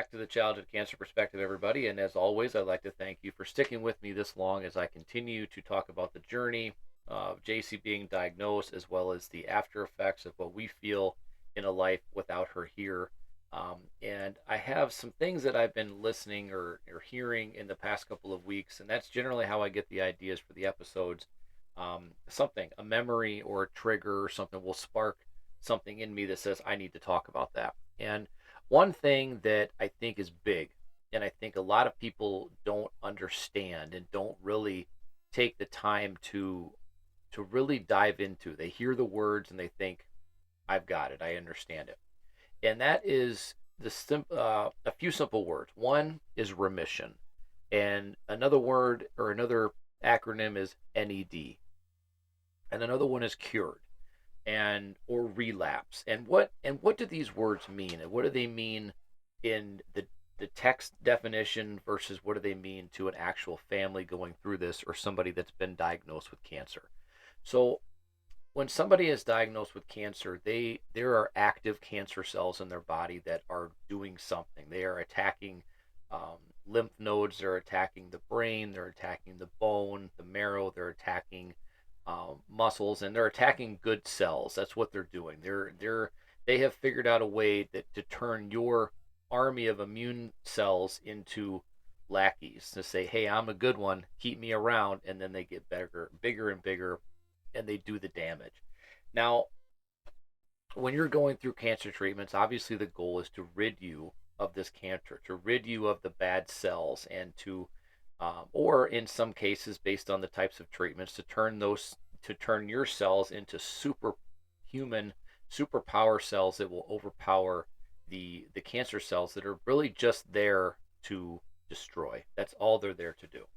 back to the Childhood Cancer Perspective, everybody. And as always, I'd like to thank you for sticking with me this long as I continue to talk about the journey of JC being diagnosed, as well as the after effects of what we feel in a life without her here. And I have some things that I've been listening or hearing in the past couple of weeks, and that's generally how I get the ideas for the episodes. Something, a memory or a trigger or something will spark something in me that says, I need to talk about that. And one thing that I think is big, and I think a lot of people don't understand and don't really take the time to really dive into. They hear the words and they think, I've got it, I understand it. And that is a few simple words. One is remission, and another word or another acronym is NED, and another one is cured and or relapse. And what do these words mean? And what do they mean in the text definition versus what do they mean to an actual family going through this or somebody that's been diagnosed with cancer? So when somebody is diagnosed with cancer, there are active cancer cells in their body that are doing something. They are attacking lymph nodes. They're attacking the brain. They're attacking the bone, the marrow. They're attacking muscles, and they're attacking good cells. That's what they're doing. They have figured out a way that to turn your army of immune cells into lackeys to say, "Hey, I'm a good one. Keep me around," and then they get bigger and bigger, and they do the damage. Now, when you're going through cancer treatments, obviously the goal is to rid you of this cancer, to rid you of the bad cells, and or in some cases, based on the types of treatments, to turn your cells into superhuman, superpower cells that will overpower the cancer cells that are really just there to destroy. That's all they're there to do.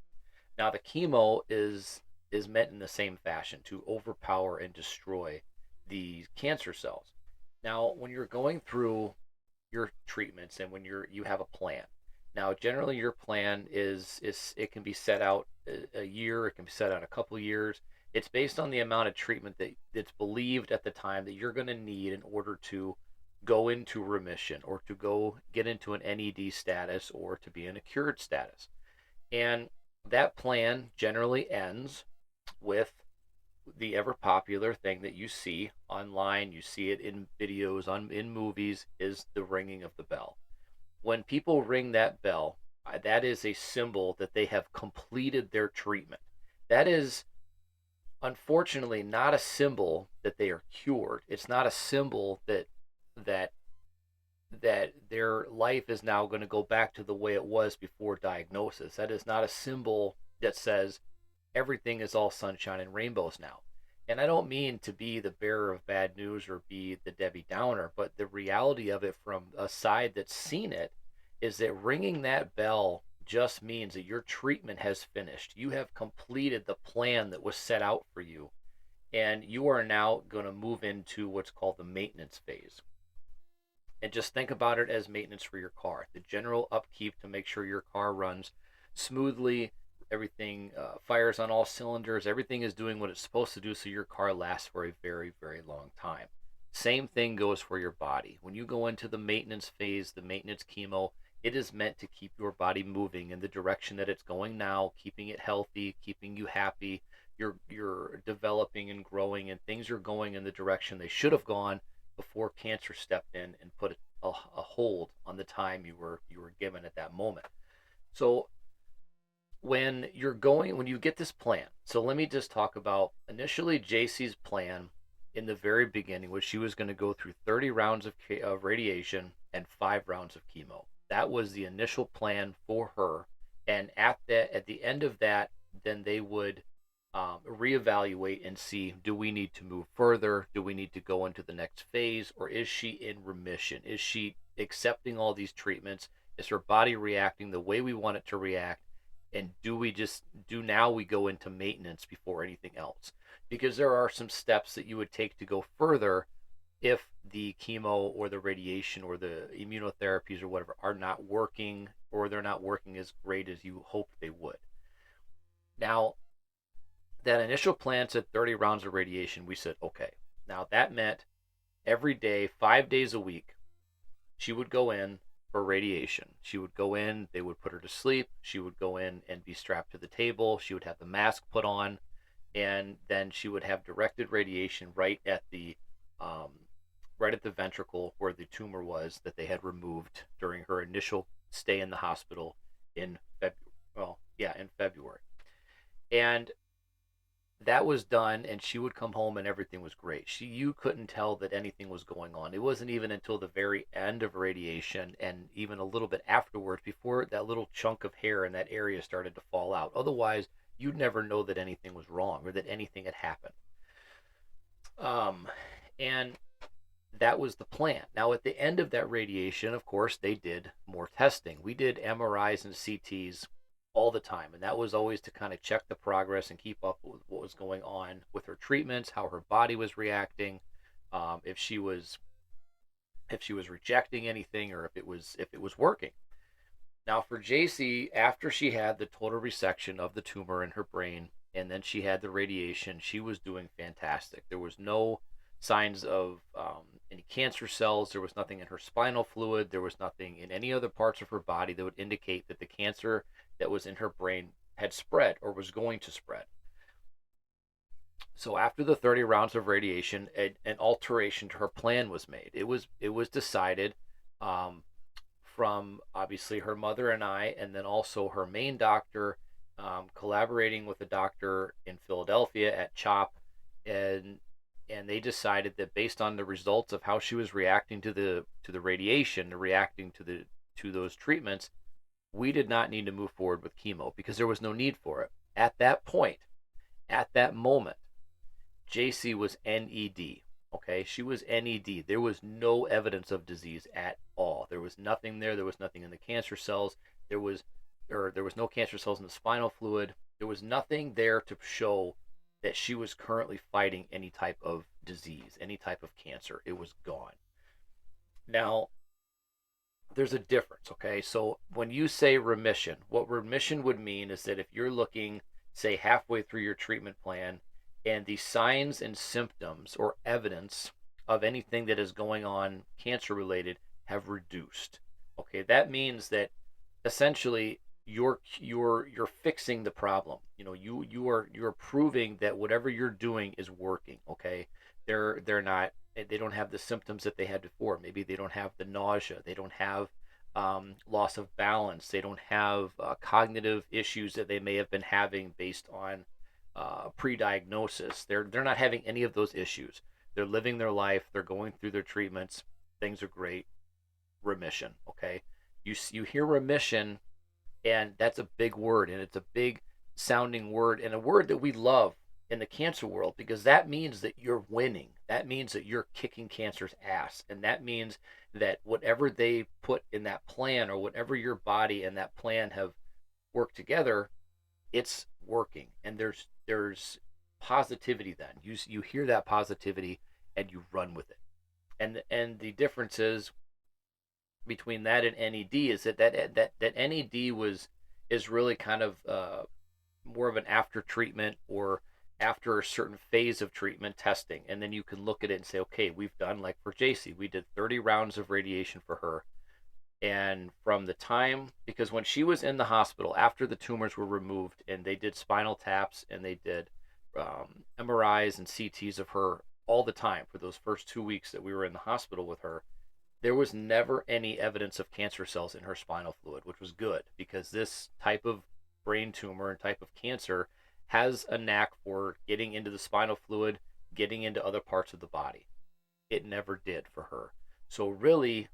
Now, the chemo is meant in the same fashion to overpower and destroy the cancer cells. Now, when you're going through your treatments and when you have a plan. Now, generally your plan is it can be set out a year, it can be set out a couple of years. It's based on the amount of treatment that's believed at the time that you're going to need in order to go into remission or to go get into an NED status or to be in a cured status. And that plan generally ends with the ever popular thing that you see online, you see it in videos, in movies, is the ringing of the bell. When people ring that bell, that is a symbol that they have completed their treatment. That is unfortunately not a symbol that they are cured. It's not a symbol that that their life is now going to go back to the way it was before diagnosis. That is not a symbol that says everything is all sunshine and rainbows now. And I don't mean to be the bearer of bad news or be the Debbie Downer, but the reality of it from a side that's seen it is that ringing that bell just means that your treatment has finished. You have completed the plan that was set out for you, and you are now going to move into what's called the maintenance phase. And just think about it as maintenance for your car, the general upkeep to make sure your car runs smoothly, everything fires on all cylinders, everything is doing what it's supposed to do so your car lasts for a very, very long time. Same thing goes for your body. When you go into the maintenance phase, the maintenance chemo, it is meant to keep your body moving in the direction that it's going now, keeping it healthy, keeping you happy. You're developing and growing, and things are going in the direction they should have gone before cancer stepped in and put a hold on the time you were given at that moment. So when you get this plan, so let me just talk about initially JC's plan in the very beginning was she was going to go through 30 rounds of radiation and 5 rounds of chemo. That was the initial plan for her, and at the end of that, then they would reevaluate and see, do we need to move further? Do we need to go into the next phase? Or is she in remission? Is she accepting all these treatments? Is her body reacting the way we want it to react? And do we go into maintenance before anything else? Because there are some steps that you would take to go further if the chemo or the radiation or the immunotherapies or whatever are not working, or they're not working as great as you hoped they would. Now, that initial plan said 30 rounds of radiation. We said, okay. Now that meant every day, 5 days a week, she would go in for radiation. She would go in, they would put her to sleep. She would go in and be strapped to the table. She would have the mask put on, and then she would have directed radiation um, right at the ventricle where the tumor was that they had removed during her initial stay in the hospital in February. And that was done, and she would come home and everything was great. You couldn't tell that anything was going on. It wasn't even until the very end of radiation and even a little bit afterwards before that little chunk of hair in that area started to fall out. Otherwise, you'd never know that anything was wrong or that anything had happened. And that was the plan. Now, at the end of that radiation, of course, they did more testing. We did MRIs and CTs all the time, and that was always to kind of check the progress and keep up with what was going on with her treatments, how her body was reacting, if she was rejecting anything, or if it was working. Now, for JC, after she had the total resection of the tumor in her brain, and then she had the radiation, she was doing fantastic. There was no signs of any cancer cells. There was nothing in her spinal fluid. There was nothing in any other parts of her body that would indicate that the cancer that was in her brain had spread or was going to spread. So after the 30 rounds of radiation, an alteration to her plan was made. It was decided from obviously her mother and I, and then also her main doctor, collaborating with a doctor in Philadelphia at CHOP, and they decided that based on the results of how she was reacting to the radiation, reacting to those treatments, we did not need to move forward with chemo because there was no need for it. At that point, at that moment, JC was NED. Okay, she was NED. There was no evidence of disease at all. There was nothing there. There was nothing in the cancer cells. There was no cancer cells in the spinal fluid. There was nothing there to show that she was currently fighting any type of disease, any type of cancer. It was gone. Now, there's a difference, okay? So when you say remission, what remission would mean is that if you're looking, say, halfway through your treatment plan, and the signs and symptoms or evidence of anything that is going on cancer related have reduced, okay, that means that essentially you're fixing the problem. You're proving that whatever you're doing is working. Okay, they don't have the symptoms that they had before. Maybe they don't have the nausea. They don't have loss of balance. They don't have cognitive issues that they may have been having based on pre-diagnosis. They're not having any of those issues. They're living their life. They're going through their treatments. Things are great. Remission. Okay, you hear remission, and that's a big word, and it's a big sounding word, and a word that we love in the cancer world, because that means that you're winning. That means that you're kicking cancer's ass, and that means that whatever they put in that plan, or whatever your body and that plan have worked together, it's working. And there's positivity. Then you hear that positivity and you run with it. And the difference is between that and NED is that NED is really kind of more of an after treatment or after a certain phase of treatment testing, and then you can look at it and say, okay, we've done, like for JC, we did 30 rounds of radiation for her, and from the time, because when she was in the hospital after the tumors were removed, and they did spinal taps and they did MRIs and CTs of her all the time for those first 2 weeks that we were in the hospital with her, there was never any evidence of cancer cells in her spinal fluid, which was good, because this type of brain tumor and type of cancer has a knack for getting into the spinal fluid, getting into other parts of the body. It never did for her. So really,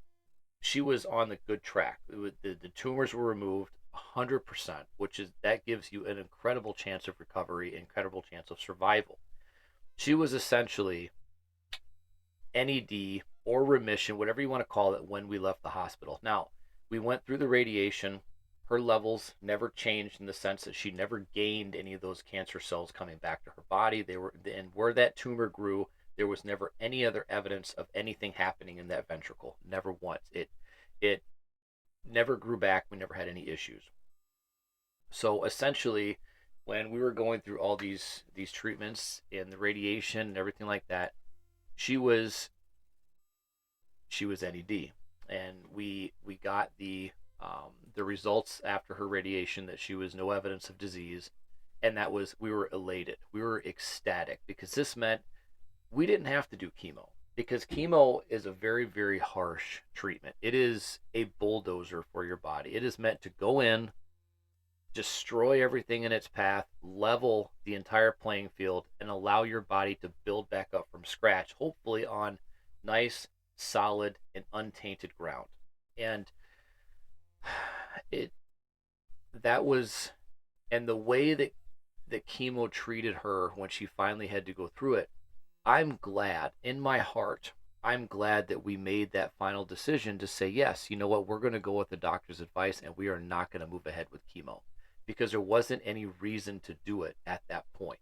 she was on the good track. The tumors were removed 100%, that gives you an incredible chance of recovery, incredible chance of survival. She was essentially NED or remission, whatever you want to call it, when we left the hospital. Now, we went through the radiation. Her levels never changed in the sense that she never gained any of those cancer cells coming back to her body. And where that tumor grew, there was never any other evidence of anything happening in that ventricle. Never once. It never grew back. We never had any issues. So essentially, when we were going through all these treatments and the radiation and everything like that, she was NED. and we got the results after her radiation that she was no evidence of disease, and that was we were elated, we were ecstatic because this meant we didn't have to do chemo because chemo is a very, very harsh treatment. It is a bulldozer for your body. It is meant to go in, destroy everything in its path, level the entire playing field, and allow your body to build back up from scratch, hopefully on nice, solid, and untainted ground. And it that was and the way that chemo treated her when she finally had to go through it, I'm glad in my heart. I'm glad that we made that final decision to say, yes, you know what, we're going to go with the doctor's advice and we are not going to move ahead with chemo because there wasn't any reason to do it at that point.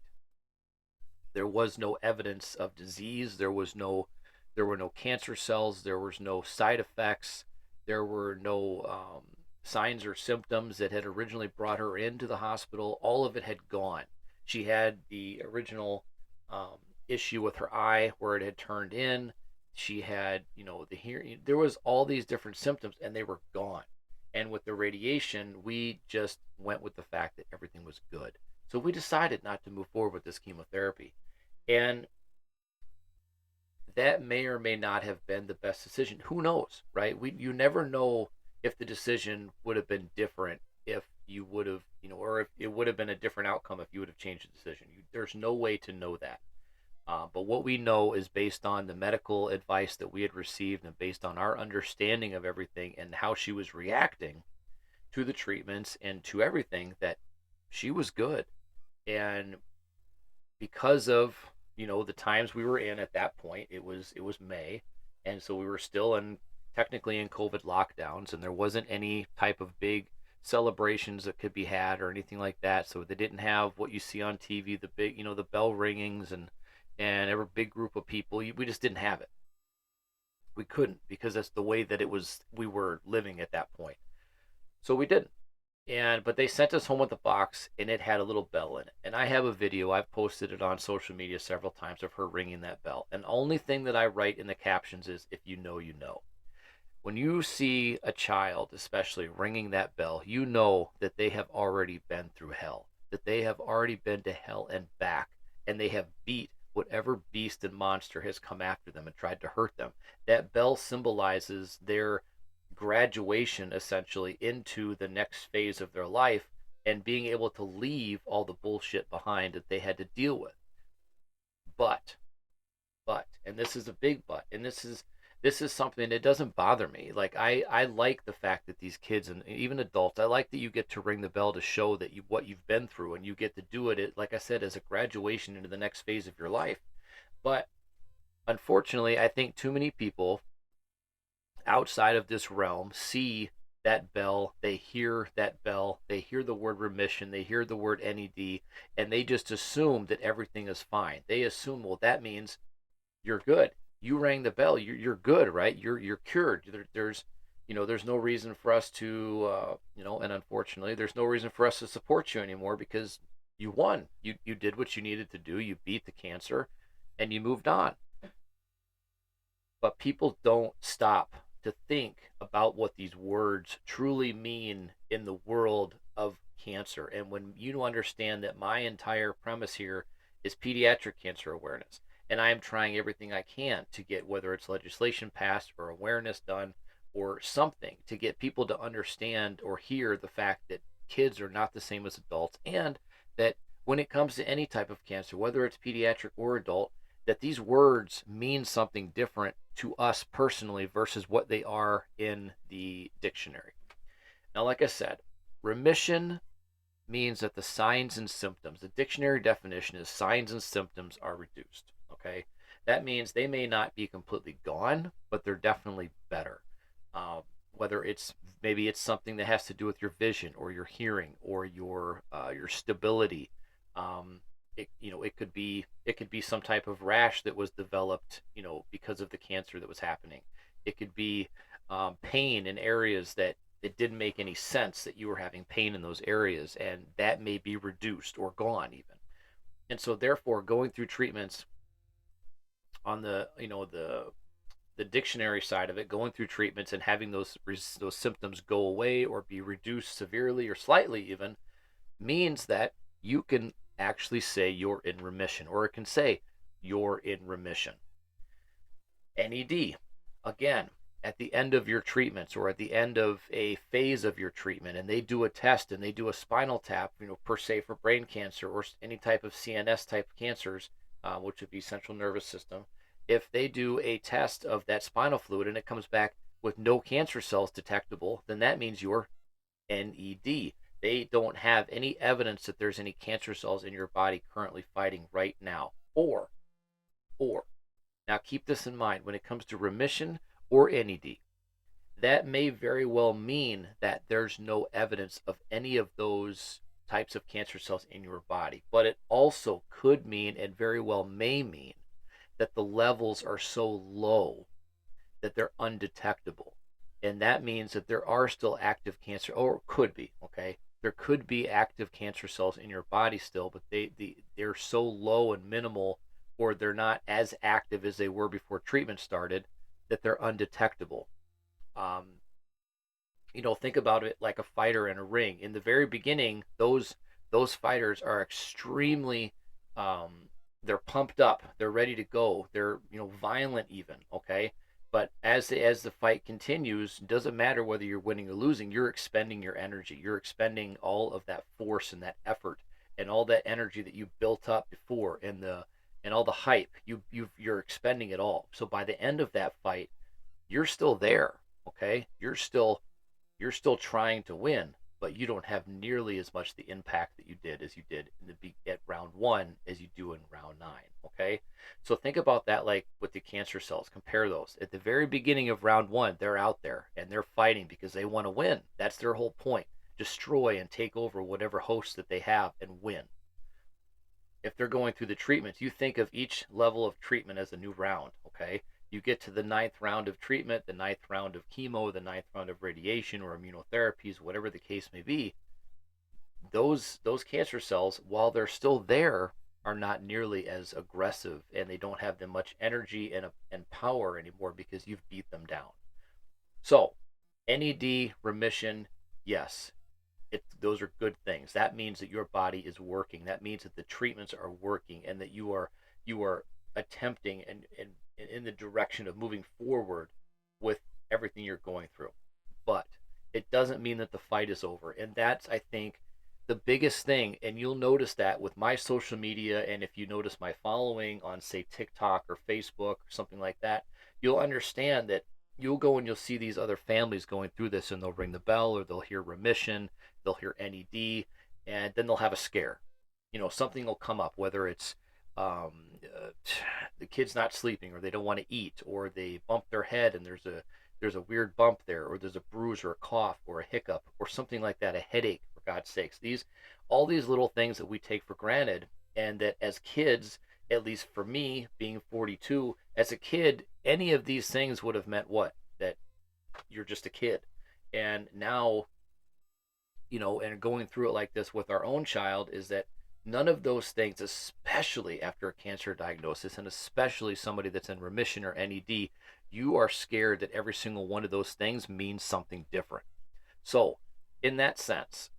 There was no evidence of disease. There were no cancer cells. There was no side effects. There were no signs or symptoms that had originally brought her into the hospital. All of it had gone. She had the original um, issue with her eye where it had turned in. She had, the hearing. There was all these different symptoms, and they were gone. And with the radiation, we just went with the fact that everything was good. So we decided not to move forward with this chemotherapy. And that may or may not have been the best decision. Who knows, right? You never know if the decision would have been different if you would have, or if it would have been a different outcome if you would have changed the decision. There's no way to know that. But what we know is based on the medical advice that we had received and based on our understanding of everything and how she was reacting to the treatments and to everything that she was good. And because of the times we were in at that point, it was May, and so we were still in technically in COVID lockdowns, and there wasn't any type of big celebrations that could be had or anything like that. So they didn't have what you see on TV, the big the bell ringings and every big group of people. We just didn't have it. We couldn't because that's the way that it was. We were living at that point, so we didn't. But they sent us home with a box and it had a little bell in it. And I have a video, I've posted it on social media several times of her ringing that bell. And the only thing that I write in the captions is, if you know, you know. When you see a child, especially ringing that bell, you know that they have already been through hell, that they have already been to hell and back, and they have beat whatever beast and monster has come after them and tried to hurt them. That bell symbolizes their graduation essentially into the next phase of their life and being able to leave all the bullshit behind that they had to deal with. But and this is a big but, and this is something that doesn't bother me. Like I like the fact that these kids and even adults, I like that you get to ring the bell to show that what you've been through, and you get to do it, like I said, as a graduation into the next phase of your life. But unfortunately, I think too many people outside of this realm see that bell, they hear that bell, they hear the word remission, they hear the word NED, and they just assume that everything is fine. They assume, well, that means you're good. You rang the bell, you're good, right? You're cured. There's no reason for us to, and unfortunately, there's no reason for us to support you anymore because you won. You did what you needed to do. You beat the cancer, and you moved on. But people don't stop to think about what these words truly mean in the world of cancer. And when you understand that my entire premise here is pediatric cancer awareness, and I am trying everything I can to get whether it's legislation passed or awareness done or something to get people to understand or hear the fact that kids are not the same as adults, and that when it comes to any type of cancer, whether it's pediatric or adult, that these words mean something different to us personally versus what they are in the dictionary. Now, like I said, remission means that the signs and symptoms, the dictionary definition is signs and symptoms are reduced. Okay. That means they may not be completely gone, but they're definitely better. Whether it's maybe it's something that has to do with your vision or your hearing or your stability. It could be some type of rash that was developed because of the cancer that was happening. It could be pain in areas that it didn't make any sense that you were having pain in those areas, and that may be reduced or gone even. And so therefore going through treatments on the the dictionary side of it, going through treatments and having those symptoms go away or be reduced severely or slightly even, means that you can actually say you're in remission, or it can say you're in remission. NED, again, at the end of your treatments or at the end of a phase of your treatment, and they do a test and they do a spinal tap, per se for brain cancer or any type of CNS type cancers, which would be central nervous system. If they do a test of that spinal fluid and it comes back with no cancer cells detectable, then that means you're NED. They don't have any evidence that there's any cancer cells in your body currently fighting right now. Or, now keep this in mind when it comes to remission or NED. That may very well mean that there's no evidence of any of those types of cancer cells in your body. But it also could mean, and very well may mean, that the levels are so low that they're undetectable. And that means that there are still active cancer, or could be, okay? There could be active cancer cells in your body still, but they're so low and minimal, or they're not as active as they were before treatment started, that they're undetectable. Think about it like a fighter in a ring. In the very beginning, those fighters are extremely, they're pumped up, they're ready to go, they're violent even, okay? But as the fight continues, it doesn't matter whether you're winning or losing, you're expending your energy, you're expending all of that force and that effort and all that energy that you built up before, and all the hype, you're expending it all. So by the end of that fight, you're still there, okay? You're still trying to win, but you don't have nearly as much the impact that you did at round 1 as you do in round 9, okay? So think about that like with the cancer cells. Compare those. At the very beginning of round 1, they're out there and they're fighting because they want to win. That's their whole point. Destroy and take over whatever host that they have and win. If they're going through the treatments, you think of each level of treatment as a new round, okay? You get to the 9th round of treatment, the 9th round of chemo, the 9th round of radiation or immunotherapies, whatever the case may be. Those cancer cells, while they're still there, are not nearly as aggressive, and they don't have that much energy and power anymore because you've beat them down. So, NED remission, yes, those are good things. That means that your body is working. That means that the treatments are working, and that you are attempting and in the direction of moving forward with everything you're going through. But it doesn't mean that the fight is over. And that's, I think, the biggest thing. And you'll notice that with my social media, and if you notice my following on, say, TikTok or Facebook or something like that, you'll understand that you'll go and you'll see these other families going through this, and they'll ring the bell, or they'll hear remission, they'll hear NED, and then they'll have a scare. Something will come up, whether it's the kid's not sleeping, or they don't want to eat, or they bump their head and there's a weird bump there, or there's a bruise or a cough or a hiccup or something like that, a headache, for God's sakes. All these little things that we take for granted, and that as kids, at least for me, being 42, as a kid, any of these things would have meant what? That you're just a kid. And now, and going through it like this with our own child, is that none of those things, especially after a cancer diagnosis, and especially somebody that's in remission or NED, you are scared that every single one of those things means something different. So, in that sense,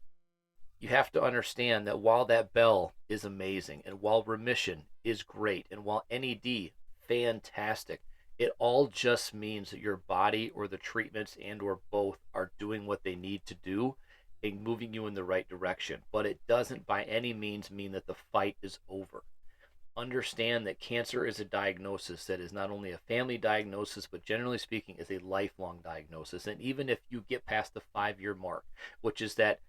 you have to understand that while that bell is amazing, and while remission is great, and while NED, fantastic, it all just means that your body or the treatments and or both are doing what they need to do and moving you in the right direction. But it doesn't by any means mean that the fight is over. Understand that cancer is a diagnosis that is not only a family diagnosis, but generally speaking is a lifelong diagnosis. And even if you get past the 5-year mark, which is that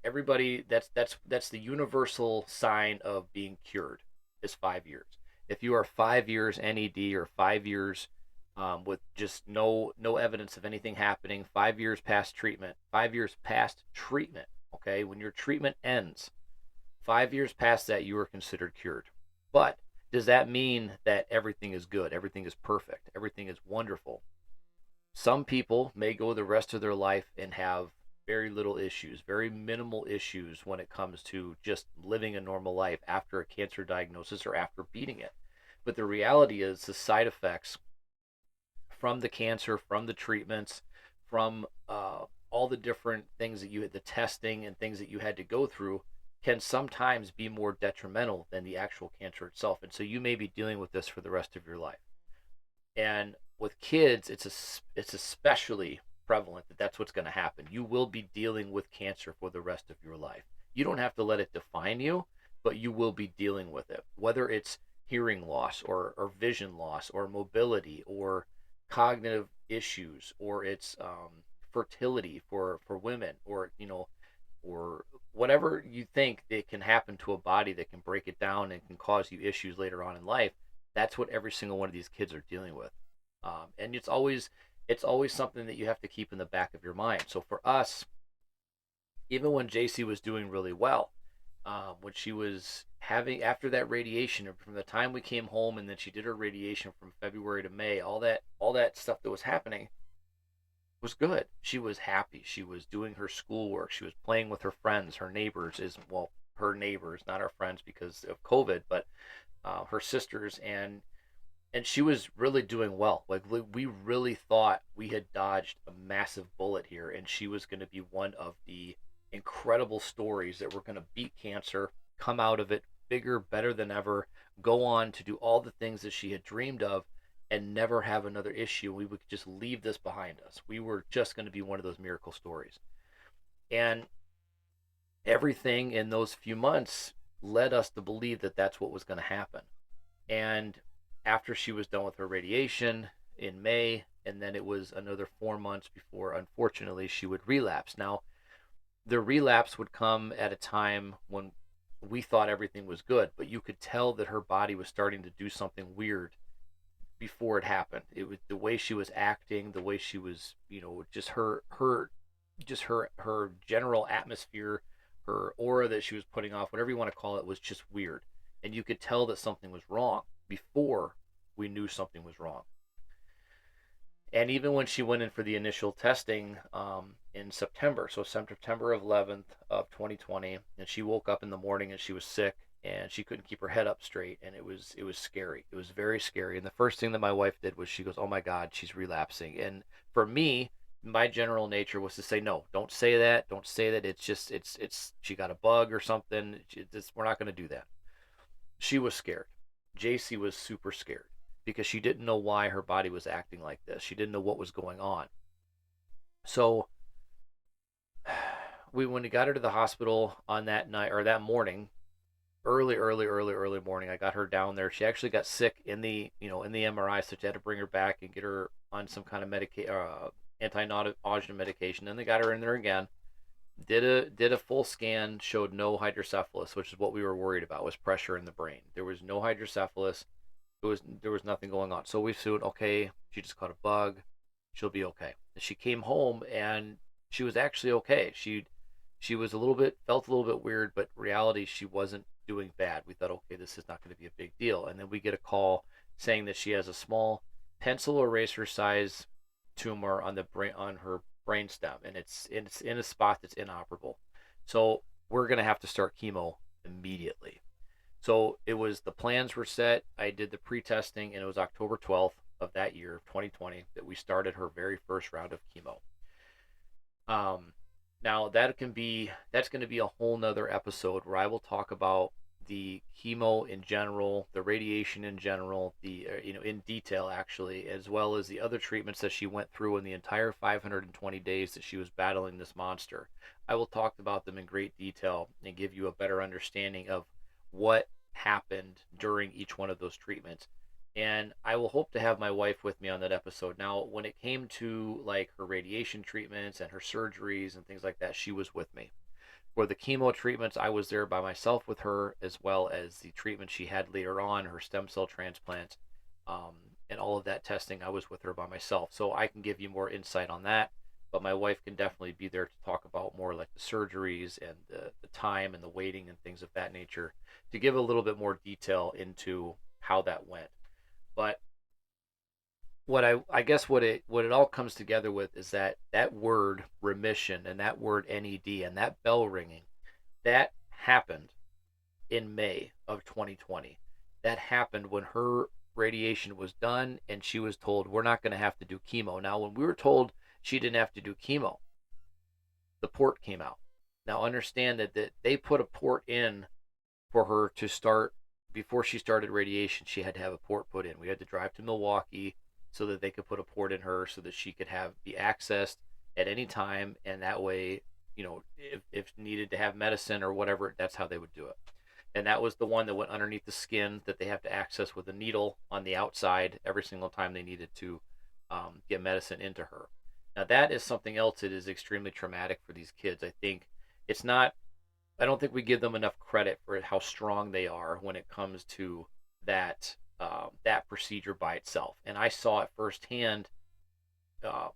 everybody, that's the universal sign of being cured, is 5 years. If you are 5 years NED, or 5 years with just no evidence of anything happening, 5 years past treatment, okay, when your treatment ends, 5 years past that, you are considered cured. But does that mean that everything is good, everything is perfect, everything is wonderful? Some people may go the rest of their life and have very little issues, very minimal issues when it comes to just living a normal life after a cancer diagnosis or after beating it. But the reality is the side effects from the cancer, from the treatments, from all the different things that you had, the testing and things that you had to go through, can sometimes be more detrimental than the actual cancer itself. And so you may be dealing with this for the rest of your life. And with kids, it's especially prevalent that that's what's going to happen. You will be dealing with cancer for the rest of your life. You don't have to let it define you, but you will be dealing with it, whether it's hearing loss or vision loss or mobility or cognitive issues, or it's fertility for women, or or whatever you think that can happen to a body that can break it down and can cause you issues later on in life. That's what every single one of these kids are dealing with, and it's always something that you have to keep in the back of your mind. So for us, even when JC was doing really well, when she was having, after that radiation, from the time we came home and then she did her radiation from February to May, all that stuff that was happening was good. She was happy. She was doing her schoolwork. She was playing with her friends, her neighbors, her neighbors, not our friends because of COVID, but her sisters, and she was really doing well. Like, we really thought we had dodged a massive bullet here, and she was going to be one of the incredible stories that were going to beat cancer, come out of it bigger, better than ever, go on to do all the things that she had dreamed of, and never have another issue. We would just leave this behind us. We were just going to be one of those miracle stories. And everything in those few months led us to believe that that's what was going to happen. And after she was done with her radiation in May, and then it was another 4 months before, unfortunately, she would relapse. Now, the relapse would come at a time when we thought everything was good, but you could tell that her body was starting to do something weird before it happened. It was the way she was acting, the way she was, just her general atmosphere, her aura that she was putting off, whatever you want to call it, was just weird. And you could tell that something was wrong before we knew something was wrong. And even when she went in for the initial testing in September, so September 11th of 2020, and she woke up in the morning and she was sick and she couldn't keep her head up straight, and it was scary. It was very scary. And the first thing that my wife did was she goes, "Oh my God, she's relapsing." And for me, my general nature was to say, "No, don't say that. Don't say that. It's just it's she got a bug or something. We're not going to do that." She was scared. JC was super scared because she didn't know why her body was acting like this. She didn't know what was going on. So when we got her to the hospital on that night, or that morning, early morning, I got her down there. She actually got sick in the MRI, so she had to bring her back and get her on some kind of anti-nausea medication. Then they got her in there again. Did a full scan, showed no hydrocephalus, which is what we were worried about, was pressure in the brain. There was no hydrocephalus. There was nothing going on. So we assumed, okay, she just caught a bug. She'll be okay. And she came home and she was actually okay. She was felt a little bit weird, but in reality she wasn't doing bad. We thought, okay, this is not going to be a big deal. And then we get a call saying that she has a small pencil eraser size tumor on her brainstem, and it's in a spot that's inoperable. So we're going to have to start chemo immediately. So the plans were set. I did the pre-testing, and it was October 12th of that year, 2020, that we started her very first round of chemo. Now that's going to be a whole nother episode where I will talk about the chemo in general, the radiation in general, in detail actually, as well as the other treatments that she went through in the entire 520 days that she was battling this monster. I will talk about them in great detail and give you a better understanding of what happened during each one of those treatments. And I will hope to have my wife with me on that episode. Now, when it came to like her radiation treatments and her surgeries and things like that, she was with me. For the chemo treatments, I was there by myself with her, as well as the treatment she had later on, her stem cell transplant, and all of that testing. I was with her by myself. So I can give you more insight on that, but my wife can definitely be there to talk about more like the surgeries and the time and the waiting and things of that nature, to give a little bit more detail into how that went. But I guess what it all comes together with is that word remission and that word NED and that bell ringing, that happened in May of 2020. that happened when her radiation was done and she was told, we're not going to have to do chemo. Now, when we were told she didn't have to do chemo, the port came out. Now, understand that they put a port in for her to start. Before she started radiation, she had to have a port put in. We had to drive to Milwaukee so that they could put a port in her so that she could be accessed at any time, and that way, if needed to have medicine or whatever, that's how they would do it. And that was the one that went underneath the skin that they have to access with a needle on the outside every single time they needed to get medicine into her. Now, that is something else that is extremely traumatic for these kids. I think it's not, I don't think we give them enough credit for how strong they are when it comes to that procedure by itself. And I saw it firsthand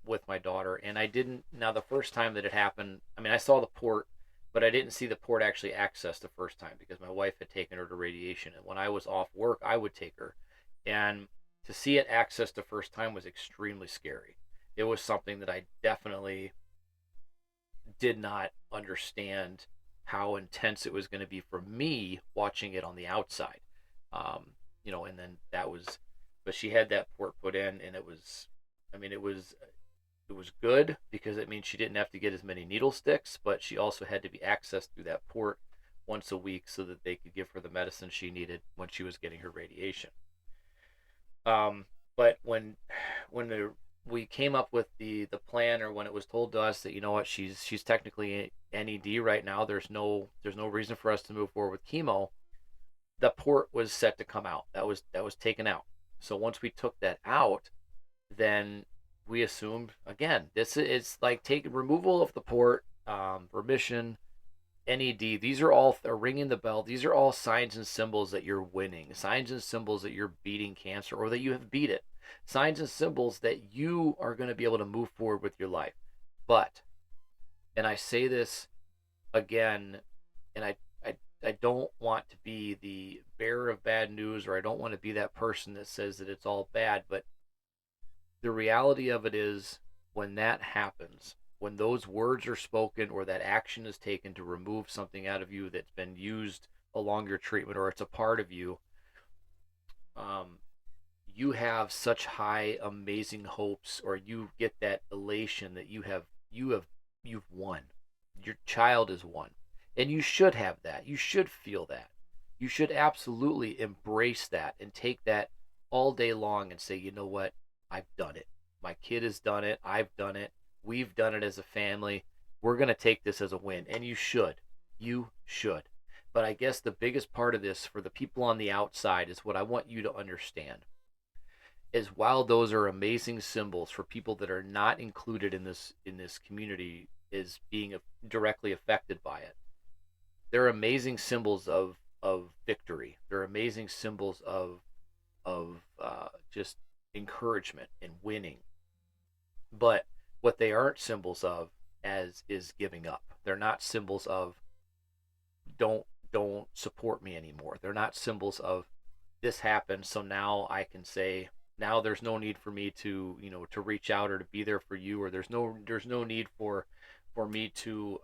with my daughter, and I didn't. Now, the first time that it happened, I mean, I saw the port, but I didn't see the port actually accessed the first time because my wife had taken her to radiation, and when I was off work, I would take her, and to see it accessed the first time was extremely scary. It was something that I definitely did not understand how intense it was going to be for me watching it on the outside. And then that was, but she had that port put in, and it was, I mean, it was good because it means she didn't have to get as many needle sticks, but she also had to be accessed through that port once a week so that they could give her the medicine she needed when she was getting her radiation. But when we came up with the plan, or when it was told to us that, you know what, she's technically NED right now, there's no reason for us to move forward with chemo. The port was set to come out. That was taken out. So once we took that out, then we assumed, again, this is like taking removal of the port, remission, NED. These are all ringing the bell. These are all signs and symbols that you're winning, signs and symbols that you're beating cancer, or that you have beat it, signs and symbols that you are going to be able to move forward with your life. But, and I say this again, and I don't want to be the bearer of bad news, or I don't want to be that person that says that it's all bad, but the reality of it is, when that happens, when those words are spoken or that action is taken to remove something out of you that's been used along your treatment, or it's a part of you, you have such high, amazing hopes, or you get that elation that you've won. Your child is won, and you should have that. You should feel that. You should absolutely embrace that and take that all day long and say, you know what, I've done it. My kid has done it. I've done it. We've done it as a family. We're going to take this as a win. And you should. You should. But I guess the biggest part of this for the people on the outside is what I want you to understand is, while those are amazing symbols for people that are not included in this community is being directly affected by it, they're amazing symbols of victory. They're amazing symbols of just encouragement and winning. But what they aren't symbols of as is giving up. They're not symbols of don't support me anymore. They're not symbols of this happened, so now I can say, now there's no need for me to to reach out or to be there for you, or there's no need for me to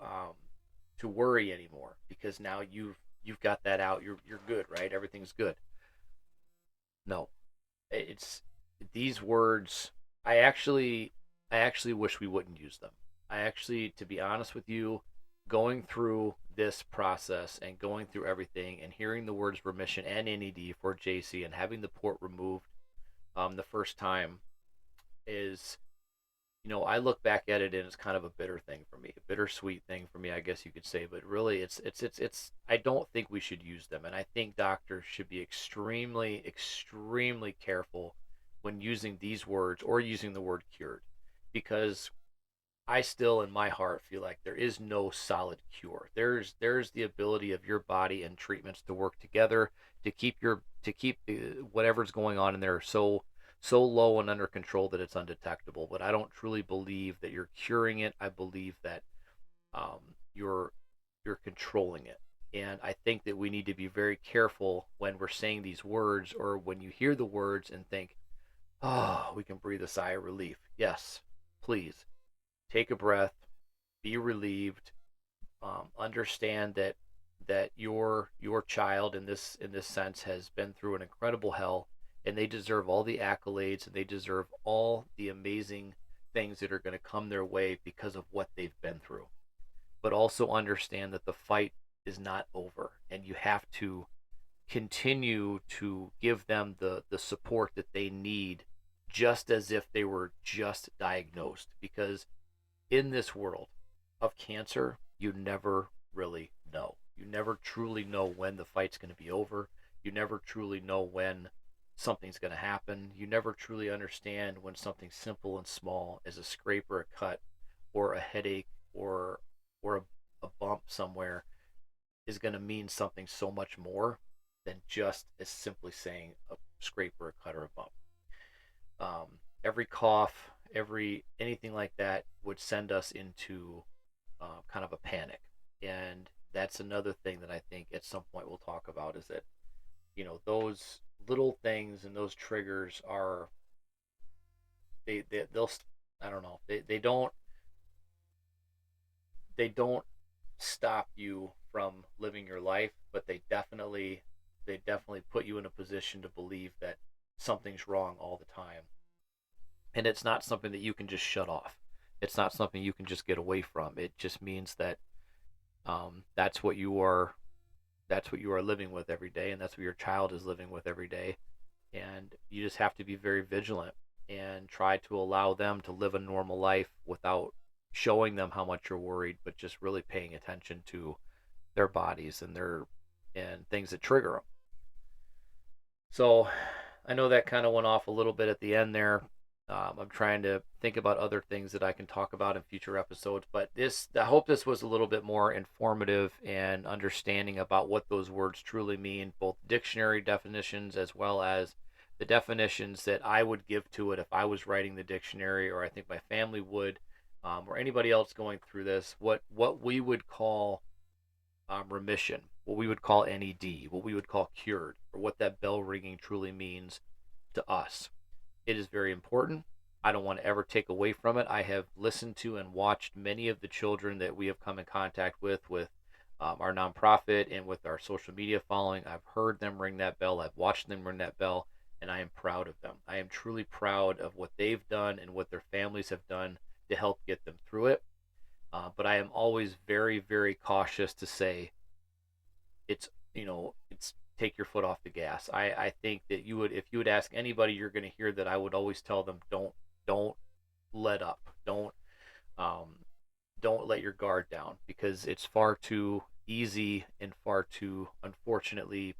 worry anymore, because now you've got that out. You're good, right? Everything's good. No, it's these words. I actually wish we wouldn't use them. I actually, to be honest with you, going through this process and going through everything and hearing the words remission and NED for JC and having the port removed the first time is, I look back at it and it's kind of a bitter thing for me, a bittersweet thing for me, I guess you could say. But really, it's I don't think we should use them, and I think doctors should be extremely, extremely careful when using these words or using the word cured, because I still, in my heart, feel like there is no solid cure. There's the ability of your body and treatments to work together to keep whatever's going on in there so low and under control that it's undetectable. But I don't truly believe that you're curing it. I believe that you're controlling it. And I think that we need to be very careful when we're saying these words, or when you hear the words and think, oh, we can breathe a sigh of relief. Yes, please. Take a breath, be relieved, understand that that your child in this sense has been through an incredible hell, and they deserve all the accolades, and they deserve all the amazing things that are going to come their way because of what they've been through. But also understand that the fight is not over, and you have to continue to give them the support that they need, just as if they were just diagnosed, because in this world of cancer, you never really know. You never truly know when the fight's going to be over. You never truly know when something's going to happen. You never truly understand when something simple and small as a scrape or a cut or a headache or a bump somewhere is going to mean something so much more than just as simply saying a scrape or a cut or a bump. Every cough, every anything like that would send us into kind of a panic. And that's another thing that I think at some point we'll talk about, is that, those little things and those triggers are, they'll, I don't know, they don't stop you from living your life, but they definitely put you in a position to believe that something's wrong all the time. And it's not something that you can just shut off. It's not something you can just get away from. It just means that that's what you are. That's what you are living with every day, and that's what your child is living with every day. And you just have to be very vigilant and try to allow them to live a normal life without showing them how much you're worried, but just really paying attention to their bodies and things that trigger them. So I know that kind of went off a little bit at the end there. I'm trying to think about other things that I can talk about in future episodes, but I hope this was a little bit more informative and understanding about what those words truly mean, both dictionary definitions as well as the definitions that I would give to it if I was writing the dictionary, or I think my family would, or anybody else going through this, what we would call remission, what we would call NED, what we would call cured, or what that bell ringing truly means to us. It is very important. I don't want to ever take away from it. I have listened to and watched many of the children that we have come in contact with our nonprofit and with our social media following. I've heard them ring that bell. I've watched them ring that bell, and I am proud of them. I am truly proud of what they've done and what their families have done to help get them through it. But I am always very, very cautious to say it's take your foot off the gas. I think that if you would ask anybody, you're going to hear that I would always tell them, don't let up. Don't let your guard down, because it's far too easy and far too, unfortunately,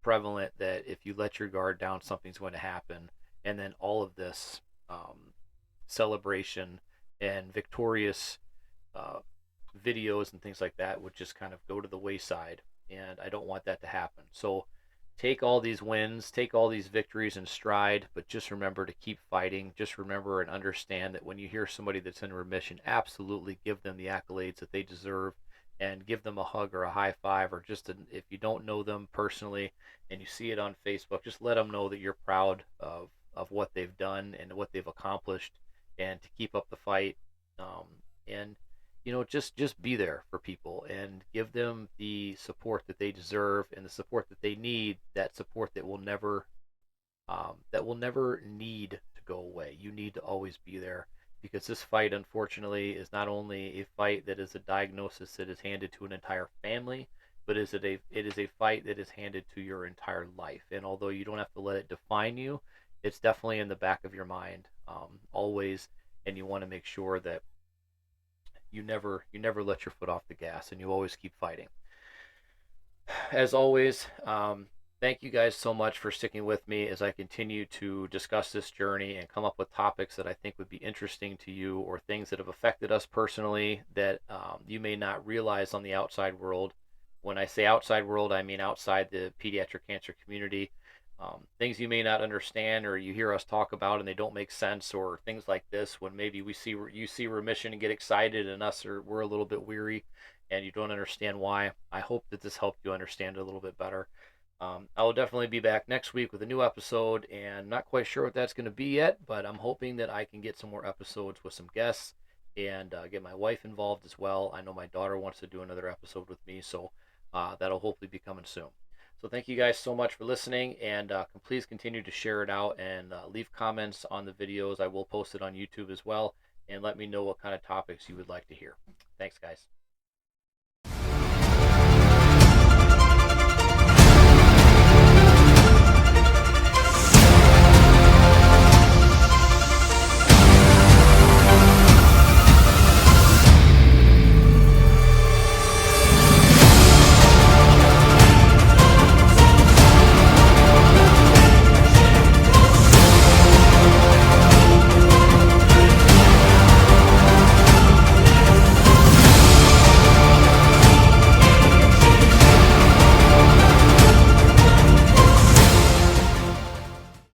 prevalent that if you let your guard down, something's going to happen. And then all of this celebration and victorious uh, videos and things like that would just kind of go to the wayside. And I don't want that to happen. So take all these wins, take all these victories in stride, but just remember to keep fighting. Just remember and understand that when you hear somebody that's in remission, absolutely give them the accolades that they deserve, and give them a hug or a high five, or if you don't know them personally and you see it on Facebook, just let them know that you're proud of what they've done and what they've accomplished, and to keep up the fight. And just be there for people and give them the support that they deserve and the support that they need, that support that will never need to go away. You need to always be there, because this fight, unfortunately, is not only a fight that is a diagnosis that is handed to an entire family, but it is a fight that is handed to your entire life. And although you don't have to let it define you, it's definitely in the back of your mind, always. And you want to make sure that you never let your foot off the gas, and you always keep fighting. As always, thank you guys so much for sticking with me as I continue to discuss this journey and come up with topics that I think would be interesting to you, or things that have affected us personally that you may not realize on the outside world. When I say outside world, I mean outside the pediatric cancer community. Things you may not understand, or you hear us talk about and they don't make sense, or things like this, when maybe you see remission and get excited, and we're a little bit weary and you don't understand why. I hope that this helped you understand it a little bit better. I will definitely be back next week with a new episode, and not quite sure what that's going to be yet, but I'm hoping that I can get some more episodes with some guests, and get my wife involved as well. I know my daughter wants to do another episode with me, so that'll hopefully be coming soon. So thank you guys so much for listening, and please continue to share it out and leave comments on the videos. I will post it on YouTube as well, and let me know what kind of topics you would like to hear. Thanks, guys.